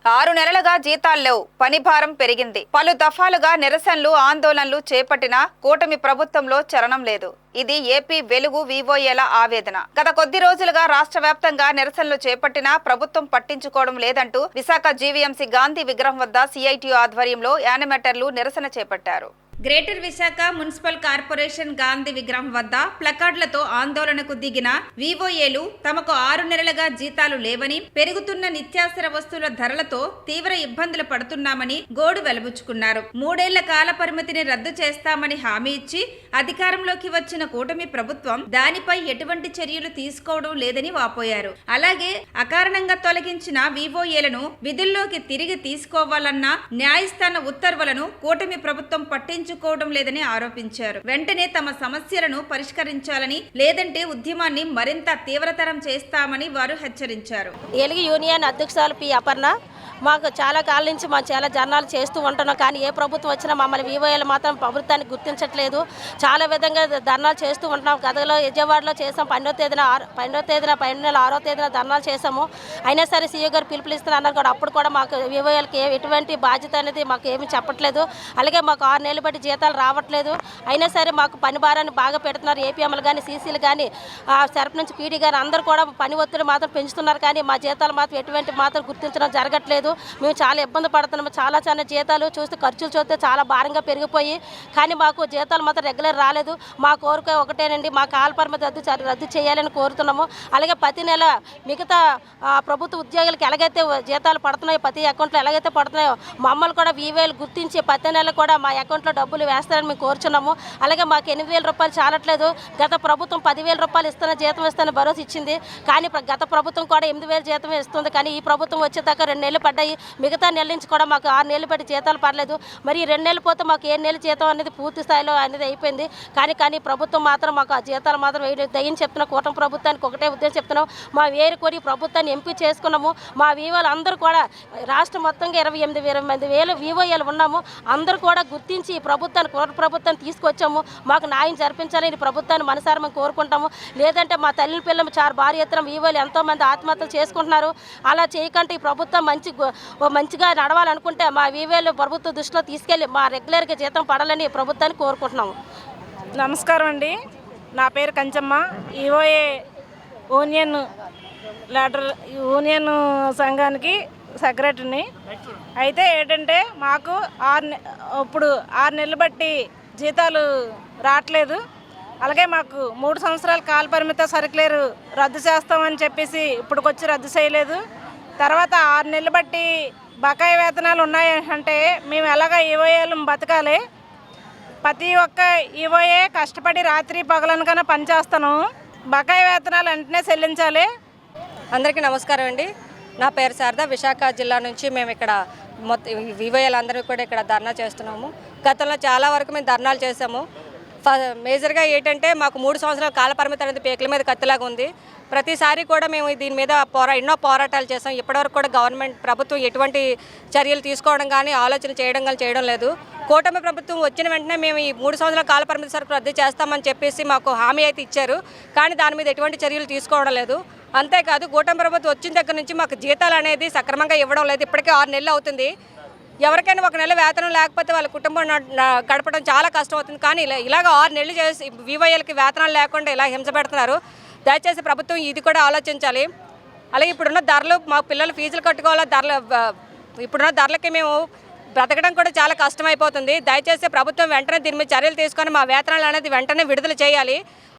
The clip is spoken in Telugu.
6 నెలలుగా జీతాలు లేవు, పని భారం పెరిగింది. పలు దఫాలుగా నిరసనలు, ఆందోళనలు చేపట్టినా కూటమి ప్రభుత్వంలో చలనం లేదు. ఇది ఏపీ వెలుగు వివోఏల ఆవేదన. గత కొద్ది రోజులుగా రాష్ట్ర వ్యాప్తంగా నిరసనలు చేపట్టినా ప్రభుత్వం పట్టించుకోవడం లేదంటూ విశాఖ జీవీఎంసీ గాంధీ విగ్రహం వద్ద సిఐటియు ఆధ్వర్యంలో యానిమేటర్లు నిరసన చేపట్టారు. Greater Visakha municipal corporation Gandhi విగ్రహం వద్ద ప్లకార్డులతో ఆందోళనకు దిగిన వివోఏలు తమకు 6 నెలలుగా జీతాలు లేవని, పెరుగుతున్న నిత్యావసర వస్తువుల ధరలతో తీవ్ర ఇబ్బందులు పడుతున్నామని గోడు వెలుబుచ్చుకున్నారు. 3 ఏళ్ల కాల పరిమితిని రద్దు చేస్తామని హామీ ఇచ్చి అధికారంలోకి వచ్చిన కూటమి ప్రభుత్వం దానిపై ఎటువంటి చర్యలు తీసుకోవడం లేదని వాపోయారు. అలాగే అకారణంగా తొలగించిన వివోఏలను విధుల్లోకి తిరిగి తీసుకోవాలన్న న్యాయస్థాన ఉత్తర్వులను కూటమి ప్రభుత్వం పట్టించుకోవడం లేదని ఆరోపించారు. వెంటనే తమ సమస్యలను పరిష్కరించాలని, లేదంటే ఉద్యమాన్ని మరింత తీవ్రతరం చేస్తామని వారు హెచ్చరించారు. ఏలుగు యూనియన్ అధ్యక్షురాలు పి అపర్ణ, మాకు చాలా కాలం నుంచి మనం చాలా జర్నాలు చేస్తూ ఉంటున్నాం. కానీ ఏ ప్రభుత్వం వచ్చినా మమ్మల్ని వివోఏలు మాత్రం ప్రభుత్వాన్ని గుర్తించట్లేదు. చాలా విధంగా ధర్నాలు చేస్తూ ఉంటున్నాం. గతంలో విజయవాడలో చేసాం. 12వ తేదీన 12 నెల 6వ తేదీన ధర్నాలు చేసాము. అయినా సరే సీఈఓ గారు పిలుపునిస్తున్నారు కూడా. అప్పుడు కూడా మాకు వివోఏలకి ఎటువంటి బాధ్యత అనేది మాకు ఏమీ చెప్పట్లేదు. అలాగే మాకు 6 నెలలు బట్టి జీతాలు రావట్లేదు. అయినా సరే మాకు పని భారాన్ని బాగా పెడుతున్నారు. ఏపీఎంలు కానీ, సీసీలు కానీ, సరఫ్ నుంచి పీడీ కానీ అందరూ కూడా పని ఒత్తిడి మాత్రం పెంచుతున్నారు. కానీ మా జీతాలు మాత్రం ఎటువంటి మాత్రం గుర్తించడం జరగట్లేదు. మేము చాలా ఇబ్బంది పడుతున్నాము. చాలా జీతాలు చూస్తే ఖర్చులు చూస్తే చాలా భారంగా పెరిగిపోయి, కానీ మాకు జీతాలు మాత్రం రెగ్యులర్ రాలేదు. మా కోరిక ఒకటేనండి, మా కాల పరిమితి రద్దు చేయాలని కోరుతున్నాము. అలాగే ప్రతి నెల మిగతా ప్రభుత్వ ఉద్యోగులకు ఎలాగైతే జీతాలు పడుతున్నాయో, ప్రతి అకౌంట్లో ఎలాగైతే పడుతున్నాయో మమ్మల్ని కూడా వివోఏలు గుర్తించి ప్రతి నెల కూడా మా అకౌంట్లో డబ్బులు వేస్తారని మేము కోరుచున్నాము. అలాగే మాకు 8,000 రూపాయలు చాలట్లేదు. గత ప్రభుత్వం 10,000 రూపాయలు జీతం ఇస్తానని భరోసా ఇచ్చింది. కానీ గత ప్రభుత్వం కూడా 8,000 జీతం ఇస్తుంది. కానీ ఈ ప్రభుత్వం వచ్చేదాకా 2 నెలలు పడ్డాయి. మిగతా నెలల నుంచి కూడా మాకు 6 నెలలు పెట్టి జీతాలు పడలేదు. మరి 2 నెలలు పోతే మాకు 7 నెలల జీతం అనేది పూర్తి స్థాయిలో అనేది అయిపోయింది. కానీ ప్రభుత్వం మాత్రం మాకు ఆ జీతాలు మాత్రం దయ్యని చెప్తున్నాం. కూటమి ప్రభుత్వానికి ఒకటే ఉద్దేశం చెప్తున్నాం. మా వేరు కోరి ప్రభుత్వాన్ని ఎంపీ చేసుకున్నాము. మా వివోలు అందరూ కూడా రాష్ట్రం మొత్తంగా 28,000 వివోఏలు ఉన్నాము. అందరూ కూడా గుర్తించి ఈ ప్రభుత్వాన్ని, కూటమి ప్రభుత్వాన్ని తీసుకొచ్చాము. మాకు న్యాయం జరిపించాలని ప్రభుత్వాన్ని మనసారా మేము కోరుకుంటాము. లేదంటే మా తల్లి పిల్లలు చాలా భారీ ఎత్తున వివోలు ఎంతోమంది ఆత్మహత్యలు చేసుకుంటున్నారు. అలా చేయకంటే ఈ ప్రభుత్వం మంచిగా నడవాలనుకుంటే మా వివోలు ప్రభుత్వ దృష్టిలో తీసుకెళ్ళి మా రెగ్యులర్గా జీతం పడాలని ప్రభుత్వాన్ని కోరుకుంటున్నాము. నమస్కారం అండి, నా పేరు కంచమ్మ. ఈవోఏ యూనియన్ సంఘానికి సెక్రటరీని. అయితే ఏంటంటే మాకు ఇప్పుడు 6 నెలలు బట్టి జీతాలు రావట్లేదు. అలాగే మాకు 3 సంవత్సరాల కాల పరిమిత సర్క్యులర్ రద్దు చేస్తామని చెప్పేసి ఇప్పటికొచ్చి రద్దు చేయలేదు. తర్వాత 6 నెలలు బట్టి బకాయి వేతనాలు ఉన్నాయి అంటే మేము ఎలాగ ఈవోఏలు బతకాలి. ప్రతి ఒక్క ఈవోఏ కష్టపడి రాత్రి పగలనకన్నా పనిచేస్తాను. బకాయి వేతనాలు వెంటనే చెల్లించాలి. అందరికీ నమస్కారం అండి. నా పేరు శారద. విశాఖ జిల్లా నుంచి మేము ఇక్కడ వివోఏలు అందరూ కూడా ఇక్కడ ధర్నా చేస్తున్నాము. గతంలో చాలా వరకు మేము ధర్నాలు చేసాము. మేజర్గా ఏంటంటే మాకు 3 సంవత్సరాల కాల పరిమితి అనేది పేకల మీద కత్తిలాగా ఉంది. ప్రతిసారి కూడా మేము దీని మీద ఎన్నో పోరాటాలు చేసాం. ఇప్పటివరకు కూడా ప్రభుత్వం ఎటువంటి చర్యలు తీసుకోవడం కానీ, ఆలోచన చేయడం లేదు. కూటమి ప్రభుత్వం వచ్చిన వెంటనే మేము ఈ 3 సంవత్సరాల కాల పరిమితి సరుకు రద్దు చేస్తామని చెప్పేసి మాకు హామీ అయితే ఇచ్చారు. కానీ దాని మీద ఎటువంటి చర్యలు తీసుకోవడం లేదు. అంతేకాదు, కూటమి ప్రభుత్వం వచ్చిన దగ్గర నుంచి మాకు జీతాలు అనేది సక్రమంగా ఇవ్వడం లేదు. ఇప్పటికే 6 నెలలు అవుతుంది. ఎవరికైనా 1 నెల వేతనం లేకపోతే వాళ్ళ కుటుంబం గడపడం చాలా కష్టం అవుతుంది. కానీ ఇలాగ 6 నెలలు చేసి వివోఏలకి వేతనాలు లేకుండా ఇలా హింస పెడుతున్నారు. దయచేసి ప్రభుత్వం ఇది కూడా ఆలోచించాలి. అలాగే ఇప్పుడున్న ధరలు, మా పిల్లలు ఫీజులు కట్టుకోవాల ఇప్పుడున్న ధరలకి మేము బ్రతకడం కూడా చాలా కష్టమైపోతుంది. దయచేసి ప్రభుత్వం వెంటనే దీని మీద చర్యలు తీసుకొని మా వేతనాలు అనేది వెంటనే విడుదల చేయాలి.